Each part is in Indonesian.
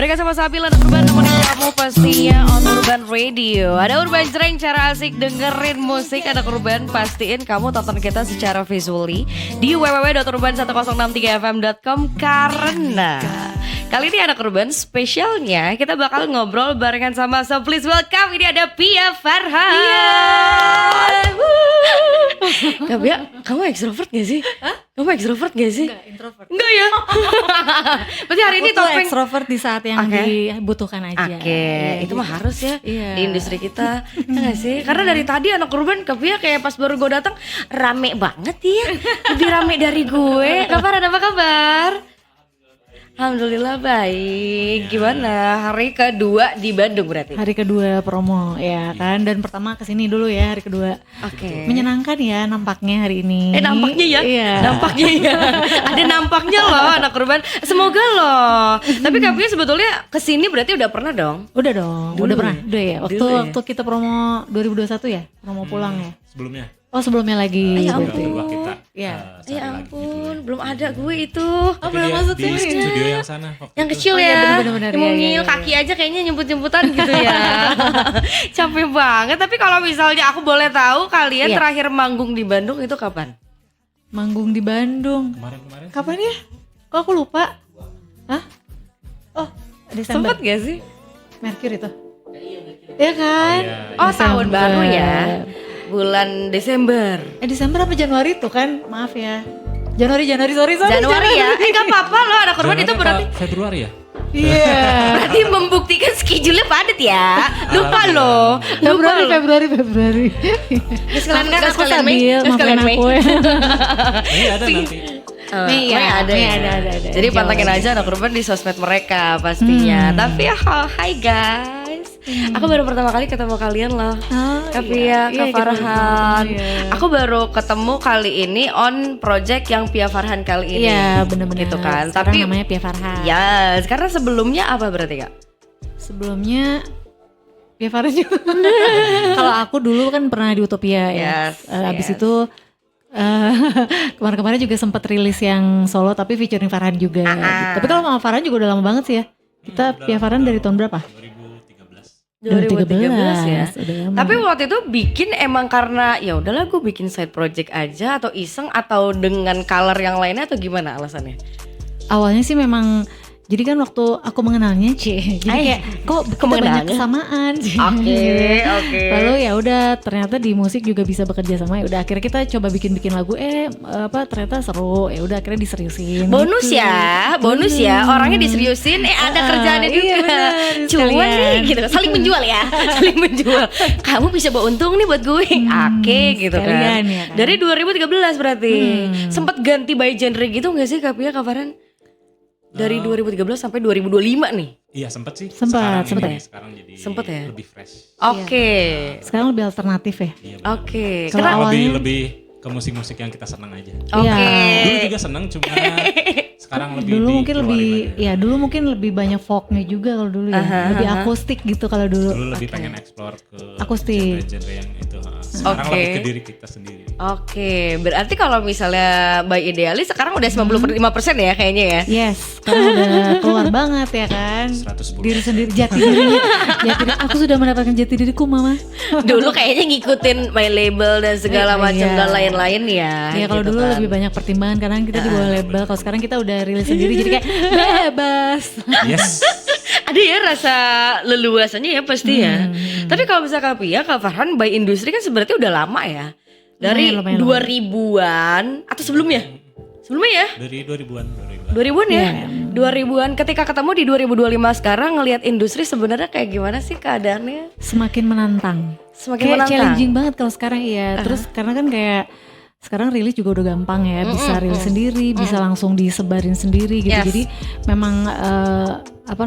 Mereka sama Sabil anak Urban nemenin kamu pastinya on Urban Radio. Ada Urban Jreng, cara asik dengerin musik anak Urban. Pastiin kamu tonton kita secara visually di www.urban1063fm.com. Karena kali ini anak Urban spesialnya kita bakal ngobrol barengan sama, so please welcome, ini ada Pia Farhan. Kak Pia, kamu ekstrovert gak sih? Hah? Kamu ekstrovert gak sih? Enggak, introvert. Enggak ya? Berarti hari ini topeng ekstrovert di saat yang dibutuhkan aja. Oke, itu mah harus ya di industri kita. Enggak sih? Karena dari tadi anak Urban Kak Pia kayak pas baru gue datang rame banget ya. Lebih rame dari gue. Kabar, apa kabar? Alhamdulillah baik. Gimana hari kedua di Bandung berarti? Hari kedua promo ya kan, dan pertama kesini dulu ya hari kedua. Oke. Menyenangkan ya nampaknya hari ini. Nampaknya ya? Iya. Nampaknya ya. Ada nampaknya loh anak Urban. Semoga loh. Tapi Kak Pia sebetulnya kesini berarti udah pernah dong? Udah dong, Dulu udah pernah. ya? Udah ya. Dulu ya? Waktu kita promo 2021 ya, promo pulang ya. Sebelumnya Oh sebelumnya lagi. Ya berarti. ampun. berdua kita Ya. cari Ya lagi ampun, videonya. belum ada gue itu. Tapi dia di studio yang sana waktu Yang itu. kecil Oh iya, ya, bener-bener, yang iya, mungil iya, kaki aja kayaknya nyebut-nyebutan gitu ya. Capek banget. Tapi kalau misalnya aku boleh tahu kalian Iya. terakhir manggung di Bandung itu kapan? Manggung di Bandung. Kemarin-kemarin Kapan ya? Kok aku lupa? Hah? Oh, Desember. Sempet gak sih? Mercury itu. Iya kan? Oh, tahun Desember. baru ya. Bulan Desember. Desember apa Januari tuh kan? Maaf ya. Januari, sorry. Januari ya. Gak apa-apa loh anak Urban itu berarti. Februari ya? Iya. Berarti membuktikan schedule-nya padat ya. Lupa loh. Lupa loh. Februari. Sekalian Aku sekalian Mei. stabil, maafin Sekalian Mei. aku ya. Ini ada nanti. Mei ya, Mei ada Mei ya. ada. Jadi Jauh. pantengin aja anak Urban di sosmed mereka pastinya. Tapi hai guys. Aku baru pertama kali ketemu kalian loh. Kak Pia, Kak Farhan. Aku baru ketemu kali ini on project yang Pia Farhan kali ini. Iya, benar-benar. Gitu kan. Sekarang Tapi namanya Pia Farhan. ya, karena sebelumnya apa berarti Kak? Sebelumnya Pia Farhan juga. Kalau aku dulu kan pernah di Utopia ya. Yes, Abis yes. itu kemarin-kemarin juga sempat rilis yang solo tapi featuring Farhan juga. Gitu. Tapi kalau sama Farhan juga udah lama banget sih ya. Kita Pia Farhan dari tahun berapa? 2013. 2013 ya. Udah lama. Tapi waktu itu bikin emang karena ya udahlah gue bikin side project aja atau iseng atau dengan color yang lainnya atau gimana alasannya? Awalnya sih memang, jadi kan waktu aku mengenalnya jadi kayak kok kita banyak mengenalnya? kesamaan. Oke. Lalu ya udah ternyata di musik juga bisa bekerja sama. Ya udah akhirnya kita coba bikin lagu ternyata seru. Ya udah akhirnya diseriusin. Bonus gitu. bonus ya. Orangnya diseriusin, ada kerjaannya iya, juga. bener, Cuan nih sekalian. gitu. Saling menjual ya. Saling menjual. Kamu bisa bawa untung nih buat gue. Oke gitu kan. sekalian ya kan. Dari 2013 berarti. Sempat ganti by genre gitu enggak sih Kak Pia, Kak Farhan? Dari 2013 sampai 2025 nih. Iya sempet sih. Sempet Sekarang ya. Sekarang jadi Sempet ya? lebih fresh. Oke. Sekarang lebih alternatif ya. Iya, bener. Oke. Kalau Kenapa? awalnya- lebih ke musik-musik yang kita senang aja. Oke. Iya. Dulu juga senang cuma sekarang lebih Dulu mungkin dikeluarin lebih aja. ya dulu mungkin lebih banyak folknya juga kalau dulu ya. Lebih akustik gitu kalau dulu. Dulu lebih pengen explore ke Akustik. genre-genre yang itu. Sekarang Oke. lebih ke diri kita sendiri. Oke, berarti kalau misalnya by Idealis sekarang udah 95% ya kayaknya ya. Yes, sekarang udah keluar banget ya kan. 110. Diri sendiri, jati dirinya. Jati diri, aku sudah mendapatkan jati diriku, Mama. Dulu kayaknya ngikutin my label dan segala macam Iya. dan lain-lain ya. Ya kalau gitu dulu kan. lebih banyak pertimbangan karena kita di bawah label. Kalau sekarang kita udah rilis sendiri jadi kayak bebas. Yes. Ada ya rasa leluasannya ya pasti ya. Tapi kalau misalnya Kak Pia, Kak Farhan by industri kan sebenarnya udah lama ya. Dari Lumayan, 2000-an atau sebelumnya? Sebelumnya ya? Dari 2000-an. 2000-an ya? Iya. 2000-an ketika ketemu di 2025 sekarang ngelihat industri sebenarnya kayak gimana sih keadaannya? Semakin menantang. Semakin Kayak menantang. challenging banget kalau sekarang iya. Terus karena kan kayak sekarang rilis juga udah gampang ya, bisa rilis sendiri, bisa langsung disebarin sendiri gitu. Yes. Jadi memang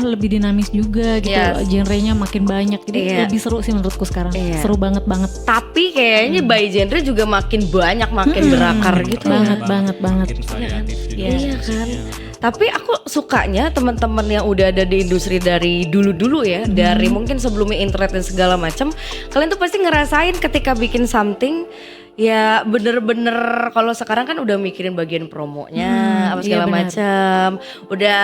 lebih dinamis juga gitu. Yes. Genrenya makin banyak. Jadi Iya. lebih seru sih menurutku sekarang. Iya. Seru banget. Tapi kayaknya by genre juga makin banyak, makin berakar gitu Banget, ya. banget. Makin variatif juga. Iya kan. musiknya. Tapi aku sukanya teman-teman yang udah ada di industri dari dulu-dulu ya, dari mungkin sebelumnya internet dan segala macam, kalian tuh pasti ngerasain ketika bikin something ya bener-bener kalau sekarang kan udah mikirin bagian promonya apa segala iya benar. macam, udah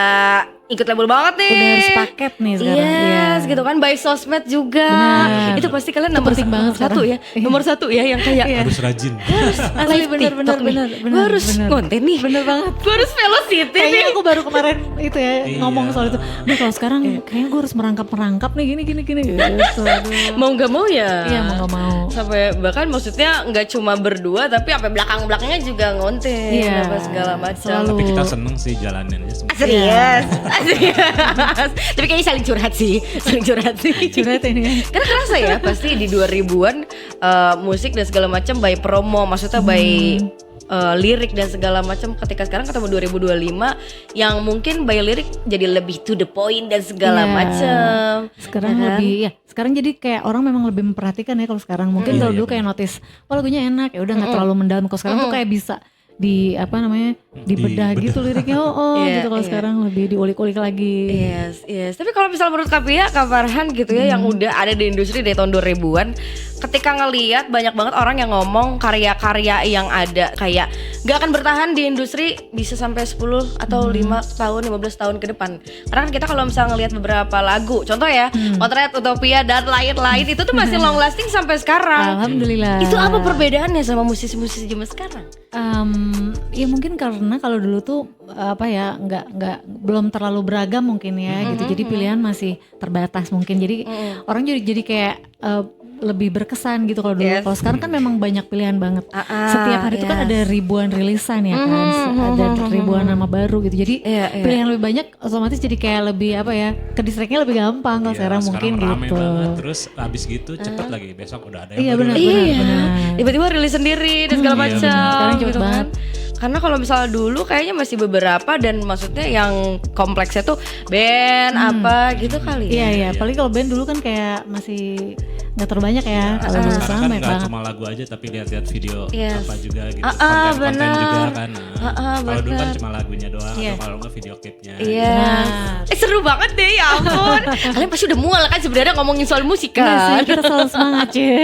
ikut label banget nih. Udah harus paket nih sekarang. Yes, gitu kan, by sosmed juga. Benar. Itu pasti kalian Itu nomor penting banget satu ya. Nomor satu ya yang kayak Harus rajin. Asli live bener TikTok nih. Gue harus konten nih. Bener banget. Gue harus velocity Kayaknya nih. aku baru kemarin itu ya Iya. ngomong soal itu. Duh kalau sekarang kayaknya gue harus merangkap nih gini gitu. Aduh. Mau nggak mau ya. Iya mau gak mau. Sampai bahkan maksudnya nggak cuma berdua tapi sampai belakangnya juga ngonten Iya. apa segala macam. Selalu. Tapi kita seneng sih jalanin aja semua. Serius, serius. Tapi kayaknya saling curhat sih. Curhat ini. Karena kerasa ya pasti di 2000-an musik dan segala macam by promo, maksudnya by lirik dan segala macam. Ketika sekarang ketemu 2025 yang mungkin by lirik jadi lebih to the point dan segala Iya. macam. Sekarang Ya kan? lebih ya. Sekarang jadi kayak orang memang lebih memperhatikan ya kalau sekarang. Mungkin Iya, kalau iya, dulu kayak notice, oh lagunya enak ya udah nggak terlalu mendalam. Kalau sekarang tuh kayak bisa di apa namanya dibedah gitu liriknya. Iya, Gitu kalau iya. sekarang lebih diulik-ulik lagi. Yes. Tapi kalau misal menurut Kak Pia, Kak Farhan gitu ya yang udah ada di industri dari tahun 2000-an, ketika ngelihat banyak banget orang yang ngomong karya-karya yang ada kayak gak akan bertahan di industri bisa sampai 10 atau 5 tahun, 15 tahun ke depan. Karena kan kita kalau misalnya ngelihat beberapa lagu, contoh ya, Potret, Utopia dan lain-lain itu tuh masih long lasting sampai sekarang. Alhamdulillah. Itu apa perbedaannya sama musisi-musisi zaman sekarang? Ya mungkin karena kalau dulu tuh apa ya nggak belum terlalu beragam mungkin ya gitu, jadi pilihan masih terbatas mungkin, jadi orang jadi kayak lebih berkesan gitu kalau dulu. Yes. Kalau sekarang kan memang banyak pilihan banget. Setiap hari itu kan yes. ada ribuan rilisan ya kan, ada ribuan nama baru gitu. Jadi Iya. pilihan lebih banyak, otomatis jadi kayak lebih apa ya, ke distractnya lebih gampang kalau Iya, sekarang mungkin rame gitu. banget. Terus abis gitu cepet lagi besok udah ada yang Iya, baru. benar. Iya, tiba-tiba rilis sendiri dan segala Iya, macam. benar. Sekarang cepet gitu banget. kan. Karena kalau misalnya dulu kayaknya masih beberapa dan maksudnya yang kompleksnya tuh band apa gitu kali ya. Iya, apalagi kalau band dulu kan kayak masih nggak terlalu banyak ya. Kalau dulu Sekarang sekarang kan banyak nggak banget. cuma lagu aja tapi lihat-lihat video Yes. apa juga gitu, benar. konten juga kan. Kalau dulu kan benar. cuma lagunya doang Iya. atau kalau nggak video klipnya. Iya. Benar. Seru banget deh ya ampun. Kalian pasti udah mual kan sebenarnya ngomongin soal musik Enggak sih, kan. kita selalu semangat cie.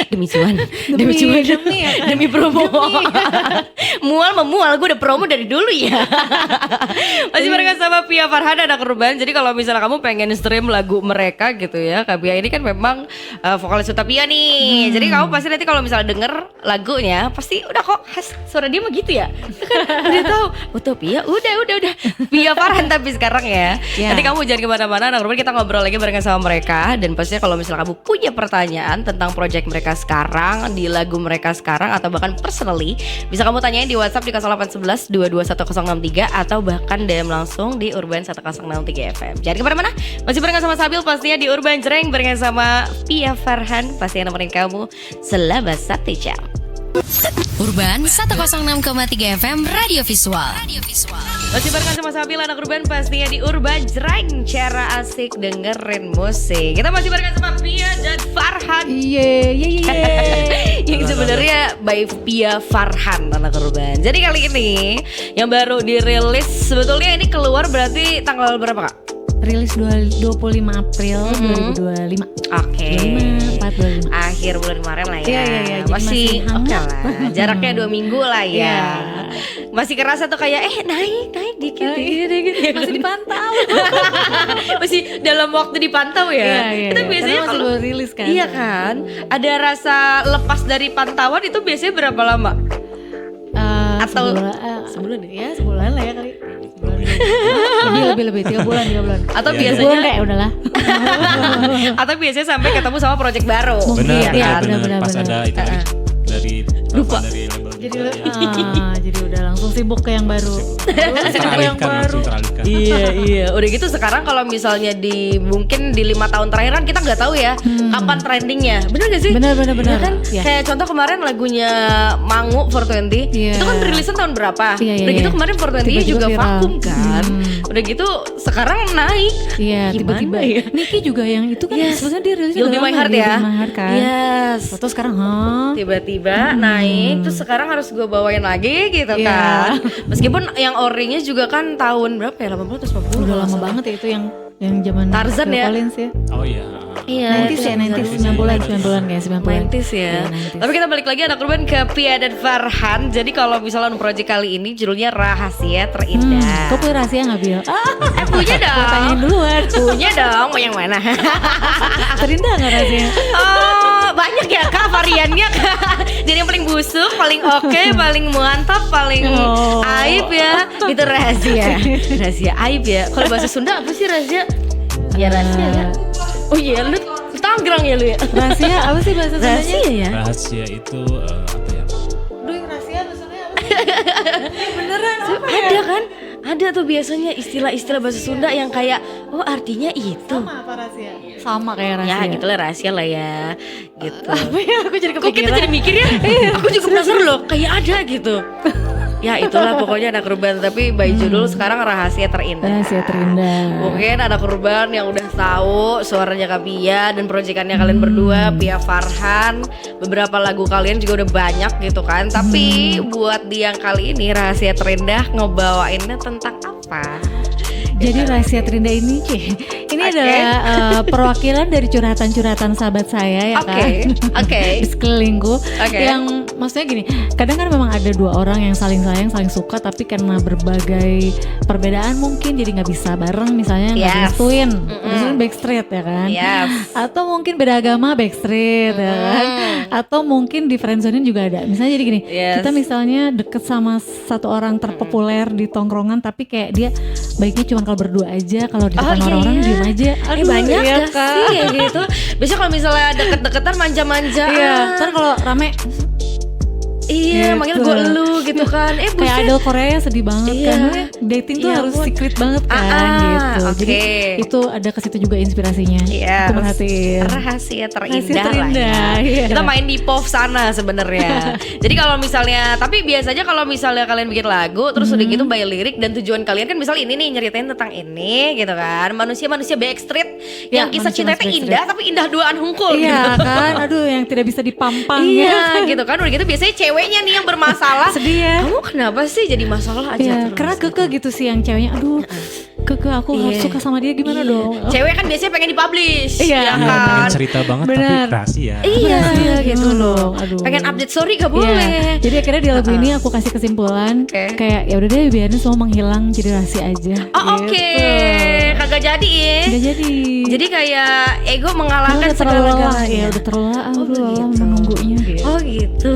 Demi cuan, demi cuan, demi ya kan? demi promo. Mual memual, gue udah promo dari dulu ya. Masih barengan sama Pia Farhan, anak urban. Jadi kalau misalnya kamu pengen stream lagu mereka gitu ya, Kak Pia ini kan memang vokalis Utopia nih. Jadi kamu pasti nanti kalau misalnya denger lagunya pasti udah kok khas suara dia mah gitu ya. Kan udah tahu Utopia, udah. Pia Farhan tapi sekarang ya. Ya. Nanti kamu jangan kemana-mana, anak urban, kita ngobrol lagi barengan sama mereka. Dan pastinya kalau misalnya kamu punya pertanyaan tentang project mereka sekarang, di lagu mereka sekarang, atau bahkan personally, bisa kamu tanyain di WhatsApp di 0811 2211063 atau bahkan DM langsung di Urban 1063 FM. Jangan kemana-mana, masih barengan sama Sabil pastinya di Urban Jreng barengan sama Pia Farhan, pasti yang nemenin kamu selama 1 jam. Urban 106,3 FM Radio Visual. Masih barengan sama Sabil, anak Urban, pastinya di Urban Jreng, cara asik dengerin musik. Kita masih barengan sama Pia dan Farhan. Iya. Yang sebenarnya by Pia Farhan, anak urban. Jadi kali ini yang baru dirilis, sebetulnya ini keluar berarti tanggal berapa, Kak? Rilis 25 April 2025. Oke. 25, 4, 25. Akhir bulan kemarin lah ya. Iya, jadi Masih masih hangat. oke lah. Jaraknya 2 minggu lah ya. Iya. Masih kerasa tuh kayak naik dikit. Masih dipantau. Masih dalam waktu dipantau ya. Iya. Kita biasanya Karena masih kalau baru rilis kan. iya kan, ada rasa lepas dari pantauan itu biasanya berapa lama? Atau sebulan ya, sebulan lah ya kali. Lebih 3 bulan. Atau Iya, biasanya Sebulan kayak udahlah. atau biasanya sampai ketemu sama project baru. Mungkin. Benar, Iya, benar. benar. Pas ada itu lagi dari Lupa. dari label Jadi juga, ya. jadi udah langsung sibuk ke yang baru. Langsung teralihkan. Iya. Udah gitu sekarang kalau misalnya mungkin di 5 tahun terakhir kan kita nggak tahu ya kapan trendingnya. Bener gak sih? Benar. Ya kan? Iya. Kayak contoh kemarin lagunya Mangu 420 Iya. itu kan rilisan tahun berapa? Iya, Udah gitu iya. kemarin 420 Tiba-tiba juga viral. vakum kan. Udah gitu sekarang naik. Iya, Gimana tiba-tiba. ya? Niki juga yang itu kan Yes. sebenarnya dia rilisnya You'll Be udah My lama, Heart You'll ya. Be My Heart kan. Yes. Foto sekarang, hah? Tiba-tiba naik, terus sekarang harus gue bawain lagi gitu Iya. kan. Meskipun yang orinya juga kan tahun berapa ya, 80 atau 90. Udah kalau lama nggak salah. banget ya itu yang zaman Tarzan Phil ya? Collins ya. Oh iya. Iya, 90s ya, 90s, 90-an kayak 90-an. 90s ya. Iya, 90s. Tapi kita balik lagi anak urban ke Pia dan Farhan. Jadi kalau misalnya project kali ini judulnya Rahasia Terindah. Kok punya rahasia nggak Bil? Punya Gua tanyain dong. duluan. Punya dong, mau yang mana? Terindah nggak rahasia? Oh, banyak ya Kak variannya Kak. Jadi yang paling busuk, paling oke, paling mantap, paling aib ya. Itu rahasia. Rahasia aib ya. Kalau bahasa Sunda apa sih rahasia? Ya rahasia ya. Oh iya, lu Tangerang ya lu ya? Rahasia apa sih bahasa Sundanya? Rahasia ya? Rahasia itu apa ya? Duh, rahasia maksudnya apa sih? Beneran apa ya? Ada kan? Ada tuh biasanya istilah-istilah bahasa Sunda yang kayak oh artinya itu. Sama apa rahasia? Sama kayak rahasia. Ya gitulah rahasia lah ya. Gitu. Apa ya? Aku jadi Kok kita kepikiran. jadi mikir ya? Aku juga penasaran loh, kayak ada gitu. Ya itulah pokoknya anak urban. Tapi by judul sekarang Rahasia Terindah. Rahasia Terindah. Mungkin anak urban yang udah tahu suaranya Kak Pia dan proyekannya kalian berdua, Pia Farhan. Beberapa lagu kalian juga udah banyak gitu kan. Tapi buat di yang kali ini Rahasia Terindah ngebawainnya tentang apa? Jadi Rahasia Terindah ini ini adalah perwakilan dari curhatan-curhatan sahabat saya ya kan. Oke. Di sekelilingku Oke. yang maksudnya gini, kadang kan memang ada dua orang yang saling sayang, saling suka, tapi karena berbagai perbedaan mungkin jadi nggak bisa bareng, misalnya nggak restuin, restuin Backstreet ya kan. Yes. Atau mungkin beda agama Backstreet ya kan. Atau mungkin di friendzonein juga ada. Misalnya jadi gini, Yes. kita misalnya deket sama satu orang terpopuler di tongkrongan, tapi kayak dia baiknya cuma kalau berdua aja, kalau di depan orang-orang diem aja. Banyak iya, gak sih kayak gitu. Biasanya kalau misalnya deket-deketan manja-manja. Iya, ntar kalau rame Iya, gitu. manggil gue elu gitu kan. kayak buset. idol Korea sedih banget Iya. kan. Dating tuh Iya harus ampun. secret banget kan gitu. oke. Jadi itu ada ke situ juga inspirasinya. Iya. Aku perhatiin. Rahasia terindah, Rahasia terindah, lah ya. iya. Kita main di POV sana sebenarnya. Jadi kalau misalnya, tapi biasanya kalau misalnya kalian bikin lagu terus udah gitu by lirik dan tujuan kalian kan misalnya ini nih nyeritain tentang ini gitu kan. Manusia-manusia Backstreet yang kisah manusia cintanya Backstreet. indah tapi indah duaan hungkul Iya gitu. kan, aduh yang tidak bisa dipampang Iya ya. gitu kan. Udah gitu biasanya ceweknya nih yang bermasalah. Sedih ya. Kamu kenapa sih jadi masalah aja Iya, terus? karena keke gitu sih yang ceweknya. Aduh, keke aku harus Iya. suka sama dia gimana Iya. dong? Cewek kan biasanya pengen dipublish, Iya. ya Ya, pengen kan? cerita banget Benar. tapi rahasia. Iya, Rahasia gitu gimana loh. dong? Aduh. Pengen update story gak Iya. boleh. Jadi akhirnya di lagu ini aku kasih kesimpulan Oke. kayak ya udah deh biarin semua menghilang jadi rahasia aja. Oh oke, kagak jadi ya. Udah jadi. Jadi kayak ego Karena mengalahkan udah terlalu lelah, segala-galanya. ya udah terlalu lelah, Oh, udah lelah begitu. menunggunya gitu. Oh gitu.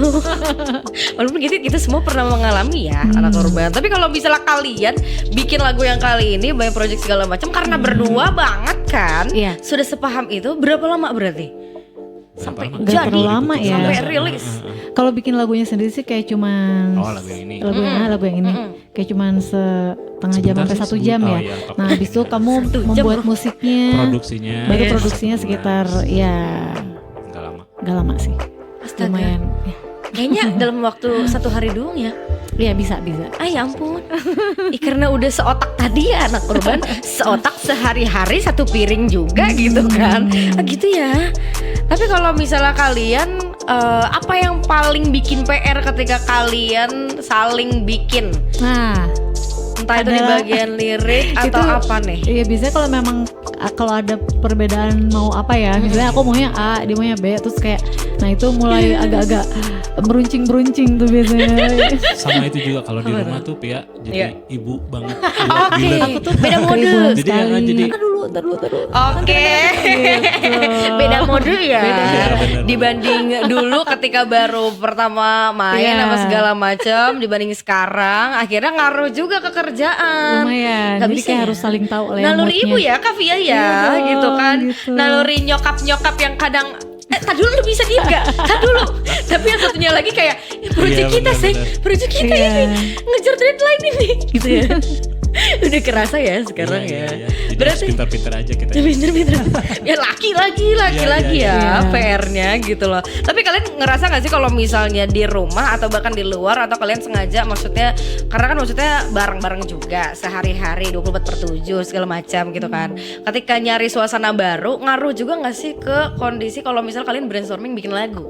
Walaupun gitu kita semua pernah mengalami ya anak urban. Tapi kalau misalnya kalian bikin lagu yang kali ini banyak project segala macam karena berdua banget kan, Iya. sudah sepaham itu berapa lama berarti? Sampai lama? Nggak jadi terlalu lama ya. sampai rilis. Kalau bikin lagunya sendiri sih kayak cuman Oh, lagu yang ini. lagu yang ini kayak cuman setengah jam Sebentar sampai sih, 1 jam oh ya. iya, oke. Nah habis itu kamu membuat musiknya, Produksinya. baru Yes. produksinya sekitar ya Enggak lama. nggak lama sih, Astaga. lumayan. Ya. Kayaknya dalam waktu 1 hari doang ya. Iya bisa. Ah ya ampun. Karena udah seotak tadi ya anak urban, seotak sehari-hari 1 piring juga gitu kan. Ah, gitu ya. Tapi kalau misalnya kalian apa yang paling bikin PR ketika kalian saling bikin? Nah Entah itu di Adalah- bagian lirik atau Itu- apa nih? iya biasanya kalau memang kalau ada perbedaan mau apa ya, misalnya aku maunya A, dia maunya B, terus kayak, nah itu mulai agak-agak meruncing tuh biasanya. Sama itu juga kalau di rumah tuh Pia jadi ibu banget. Bulat Oke. bilet. Aku tuh beda mode. Keribuan Jadi jangan sekali. jadi- Ntar dulu. Oke. Gitu. Beda mode ya. Iya, bener. Dibanding dulu ketika baru pertama main Iya. sama segala macam dibanding sekarang akhirnya ngaruh juga ke kerjaan. Lumayan, Nggak jadi bisa kayak ya? harus saling tahu lah ya Naluri moodnya. ibu ya Kak Via ya Iya dong, gitu kan. gitu. Naluri nyokap-nyokap yang kadang tak dulu lu bisa diem gak? Tak dulu. Tapi yang satunya lagi kayak project Iya, kita sih, bener-bener. project kita Iya. ini ngejar deadline ini gitu ya. Udah kerasa ya sekarang Iya, ya. iya, iya. Jadi harus Berarti pintar-pintar aja kita. pinter-pinter ya laki lagi Iya, ya iya. PR-nya gitu loh. Tapi kalian ngerasa gak sih kalau misalnya di rumah atau bahkan di luar atau kalian sengaja maksudnya karena kan maksudnya bareng-bareng juga sehari-hari 24/7 segala macam gitu kan. Ketika nyari suasana baru ngaruh juga gak sih ke kondisi kalau misal kalian brainstorming bikin lagu?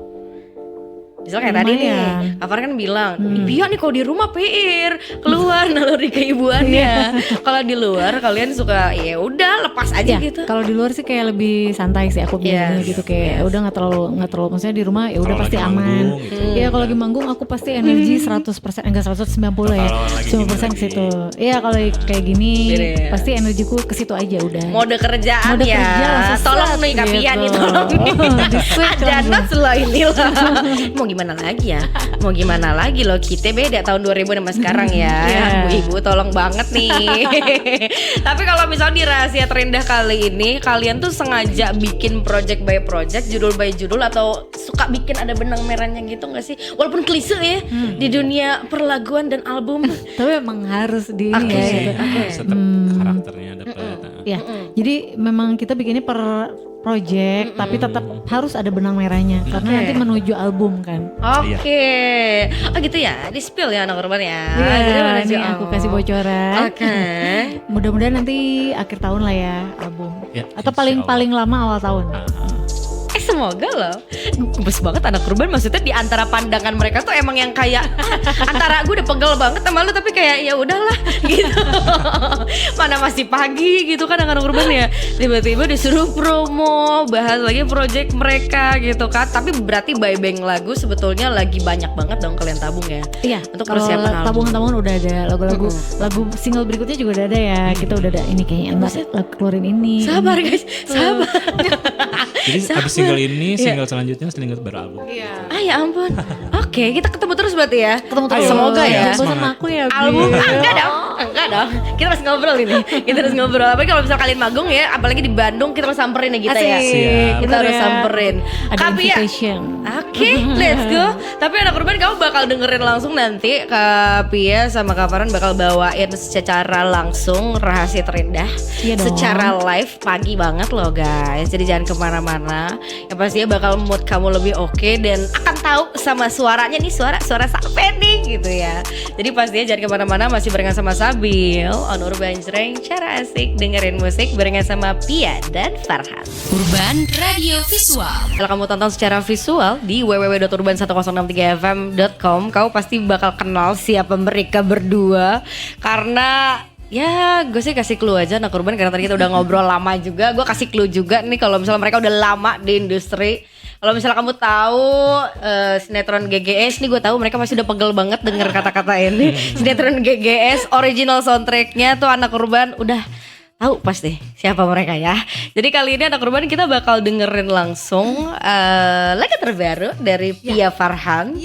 Misalnya kayak tadi nih, Lumayan. Afar kan bilang, Bia nih kalau di rumah PR, keluar naluri keibuannya. Kalau di luar kalian suka ya udah lepas aja Ya, gitu. kalau di luar sih kayak lebih santai sih aku bilangnya gitu, kayak udah nggak terlalu maksudnya di rumah ya udah Kalau pasti lagi aman. manggung gitu. Iya, kalau lagi manggung aku pasti energi 100%, enggak 190 ya. Kalau lagi 90% gini ke lagi. situ. Iya, kalau kayak gini Beda ya. pasti energiku ke situ aja udah. Mode kerjaan Mode ya. kerja langsung Tolong set nih Kapia nih, gitu. tolong nih. Di-switch Ada langsung. nas lah inilah. Mau gimana lagi ya? Mau gimana lagi loh, kita beda tahun 2000 sama sekarang ya. Iya. Bu ibu tolong banget nih. Tapi kalau misalnya di rahasia terendah kali ini, kalian tuh sengaja bikin project by project, judul by judul, atau suka bikin ada benang merahnya gitu nggak sih? Walaupun klise ya di dunia perlaguan dan album. Tapi emang harus di ini Oke. ya gitu. Tetap karakternya dapat. Ya, jadi memang kita bikinnya per project, tapi tetap harus ada benang merahnya karena Oke. nanti menuju album kan. Oke, oh gitu ya, di spill ya anak korban ya. Jadi Iya, mana ini sih? aku kasih bocoran. Oke. Mudah-mudahan nanti akhir tahun lah ya album. Ya, Atau insya paling Allah. paling lama awal tahun. Semoga loh. Gemes banget anak kurban, maksudnya di antara pandangan mereka tuh emang yang kayak antara gue udah pegel banget sama lu tapi kayak ya udahlah gitu. Mana masih pagi gitu kan anak kurban ya. Tiba-tiba disuruh promo, bahas lagi project mereka gitu kan. Tapi berarti by bank lagu sebetulnya lagi banyak banget dong kalian tabung ya. Iya, Untuk kalau persiapan album. tabungan-tabungan udah ada lagu-lagu, lagu single berikutnya juga udah ada ya. Kita udah ada ini kayaknya keluarin ini. Sabar guys, sabar. Jadi abis single ini, single selanjutnya single beralbum. Ah ya ampun. Oke, kita ketemu terus berarti ya. Ketemu terus. Semoga ya. Ketemu sama aku ya. Album Bil. enggak dong. Kita harus ngobrol ini. Kita harus ngobrol. Apalagi kalau misal kalian magung ya, apalagi di Bandung kita harus samperin ya kita ya. Asik. Siap. Kita Bener harus ya. samperin. Ada Tapi ya, invitation. oke, let's go. Tapi anak kurban kamu bakal dengerin langsung nanti Kak Pia sama Kak Farhan bakal bawain secara langsung rahasia terendah. Iya dong. Secara live pagi banget loh guys. Jadi jangan kemana-mana. Yang pastinya bakal mood kamu lebih oke dan akan tahu sama suaranya nih suara sampai nih gitu ya. Jadi pastinya jangan kemana-mana, masih barengan sama Sabil on Urban Jreng, cara asik dengerin musik barengan sama Pia dan Farhan. Urban Radio Visual. Kalau kamu tonton secara visual di www.urban1063fm.com, kamu pasti bakal kenal siapa mereka berdua. Karena ya gue sih kasih clue aja anak Urban, karena tadi kita udah ngobrol lama juga. Gue kasih clue juga nih kalau misalnya mereka udah lama di industri. Kalau misalnya kamu tahu sinetron GGS, nih gue tahu mereka pasti udah pegel banget denger kata-kata ini. Sinetron GGS original soundtracknya tuh anak Urban udah tahu pasti siapa mereka ya. Jadi kali ini anak Urban kita bakal dengerin langsung lagu terbaru dari Pia Farhan.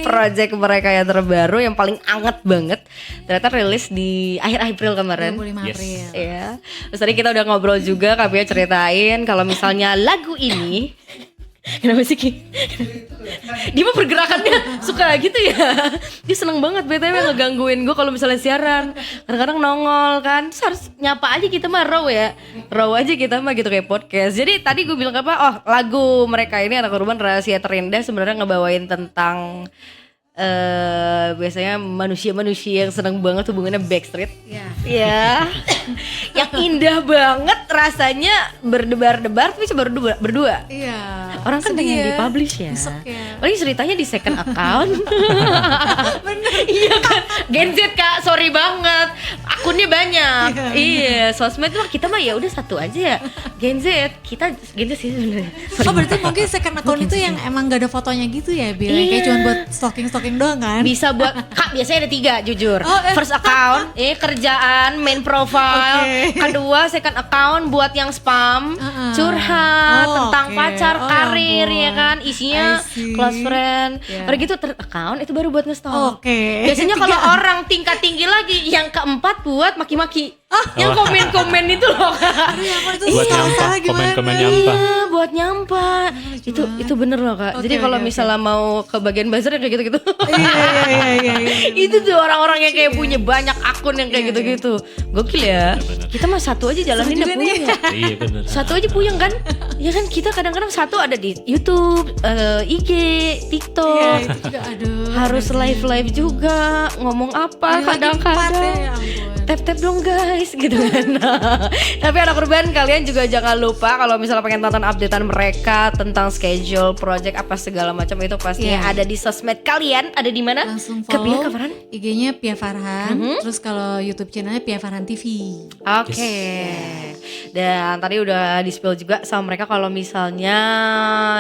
Project mereka yang terbaru yang paling anget banget. Ternyata rilis di akhir April kemarin. 25 Yes. April. Iya. Terus tadi kita udah ngobrol juga, Kak Pia ceritain kalau misalnya lagu ini kenapa sih Ki? Dia mah pergerakannya suka gitu ya. Dia seneng banget BTW ngegangguin gue kalau misalnya siaran. Kadang-kadang nongol kan. Terus harus nyapa aja kita mah raw ya. Raw aja kita mah gitu kayak podcast. Jadi tadi gue bilang apa? Oh, lagu mereka ini anak Urban rahasia terendah sebenarnya ngebawain tentang biasanya manusia-manusia yang seneng banget hubungannya backstreet. Iya. Yang indah banget rasanya berdebar-debar tapi cuma berdua. Iya. Orang kan pengen dipublish ya. Lagi ceritanya di second account. Iya kan. Gen Z Kak, sorry banget. Akunnya banyak. Iya, sosmed mah kita mah ya udah satu aja ya. Gen Z, kita Gen Z sih sebenarnya. Sorry. Oh berarti mungkin second account itu yang emang gak ada fotonya gitu ya Bil? Kayak Iya. cuma buat stalking doang kan? Bisa buat Kak, biasanya ada 3 jujur. Oh, First account kerjaan, main profile. Oke. Kedua second account buat yang spam, Uh-uh. curhat Oh, tentang oke. pacar, Oh, ya karir ampun. ya kan. Isinya I see. close friend. Yeah. Udah gitu third account itu baru buat nge-stalk. Oke. Biasanya kalau Tiga. orang tingkat tinggi lagi, yang keempat buat maki-maki. Yang komen-komen itu loh. Kak. Aduh ya ampun, itu Buat nyampah, salah gimana? komen-komen nyampah. Iya, buat nyampah. Itu bener loh Kak. Jadi Oke, kalau oke, misalnya mau ke bagian buzzer kayak gitu-gitu. Iya. Itu tuh orang-orang yang kayak punya banyak akun yang kayak gitu-gitu. Gokil ya. Bener. Kita mah satu aja jalanin udah juga nih. puyeng ya. Iya benar. Satu aja puyeng kan? Ya kan kita kadang-kadang satu ada di YouTube, IG, TikTok. Iya, itu juga aduh. Harus live juga ngomong apa Ini lagi empat ya, kadang-kadang. ya ampun. Tap-tap dong guys. guys gitu kan. Tapi anak urban, kalian juga jangan lupa kalau misalnya pengen tonton updatean mereka tentang schedule, project apa segala macam itu pastinya ada di sosmed kalian. Ada di mana? Langsung Ke Pia, follow ke Farhan? IG-nya Pia Farhan. Terus kalau YouTube channelnya Pia Farhan TV. Oke. Dan tadi udah di-spill juga sama mereka kalau misalnya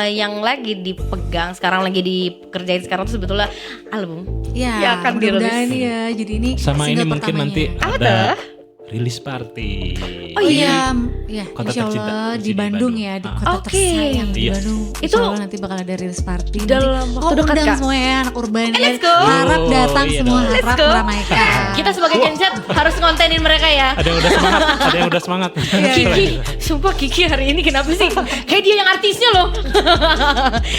yang lagi dipegang sekarang, lagi dikerjain sekarang tuh sebetulnya album. Ya, akan mudah-mudahan dirilis. ya. Jadi ini Sama ini single mungkin pertamanya. nanti Apa ada tuh? rilis party. Oh Iya, Kota insya tercinta Allah di di Bandung Bandung. ya, di Ah. kota Oke. tersayang di Iya. Bandung. Itu Insya Allah nanti bakal ada release party. dalam waktu dekat, undang Kak? semua ya anak urban. Let's go. Harap datang Oh, iya semua, dong. Let's harap go. meramaikan. Kita sebagai genset harus ngontenin mereka ya. Ada yang udah semangat, ada yang udah semangat. Kiki, sumpah Kiki hari ini kenapa sih? Kayak dia yang artisnya loh.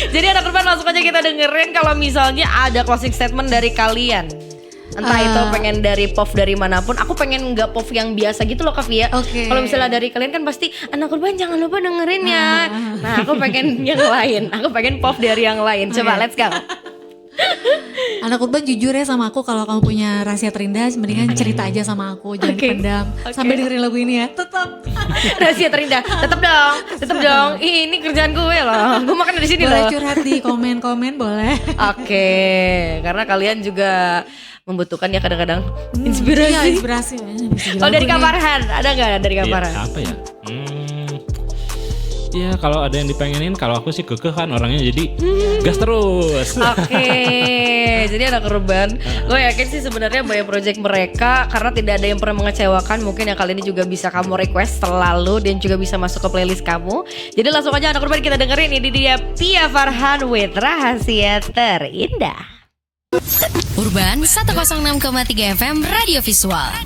Jadi anak urban, langsung aja kita dengerin kalau misalnya ada closing statement dari kalian. Entah itu pengen dari POV dari manapun. Aku pengen nggak POV yang biasa gitu loh Kak Via. Oke. Kalau misalnya dari kalian kan pasti anak urban jangan lupa dengerin ya. Nah aku pengen yang lain. Aku pengen POV dari yang lain. Coba let's go. Anak urban jujur ya sama aku, kalau kamu punya rahasia terindah mendingan cerita aja sama aku, jangan Oke. dipendam. Oke. Sambil dengerin lagu ini ya. Tetap. Rahasia terindah. Tetap dong. Tetap dong. Ini kerjaan gue loh. Gue makan dari sini Boleh loh. curhat di komen-komen boleh. Oke, karena kalian juga membutuhkan ya kadang-kadang Iya, inspirasi. inspirasi. Kalau dari Kak Farhan, ada nggak dari Kak Iya, Farhan? apa ya? Ya kalau ada yang dipengenin, kalau aku sih kekeh kan orangnya, jadi gas terus. Oke, jadi anak urban, gue yakin sih sebenarnya banyak project mereka karena tidak ada yang pernah mengecewakan. Mungkin yang kali ini juga bisa kamu request selalu dan juga bisa masuk ke playlist kamu. Jadi langsung aja anak urban kita dengerin, ini dia Pia Farhan with Rahasia Terindah. Urban 106,3 FM Radio Visual.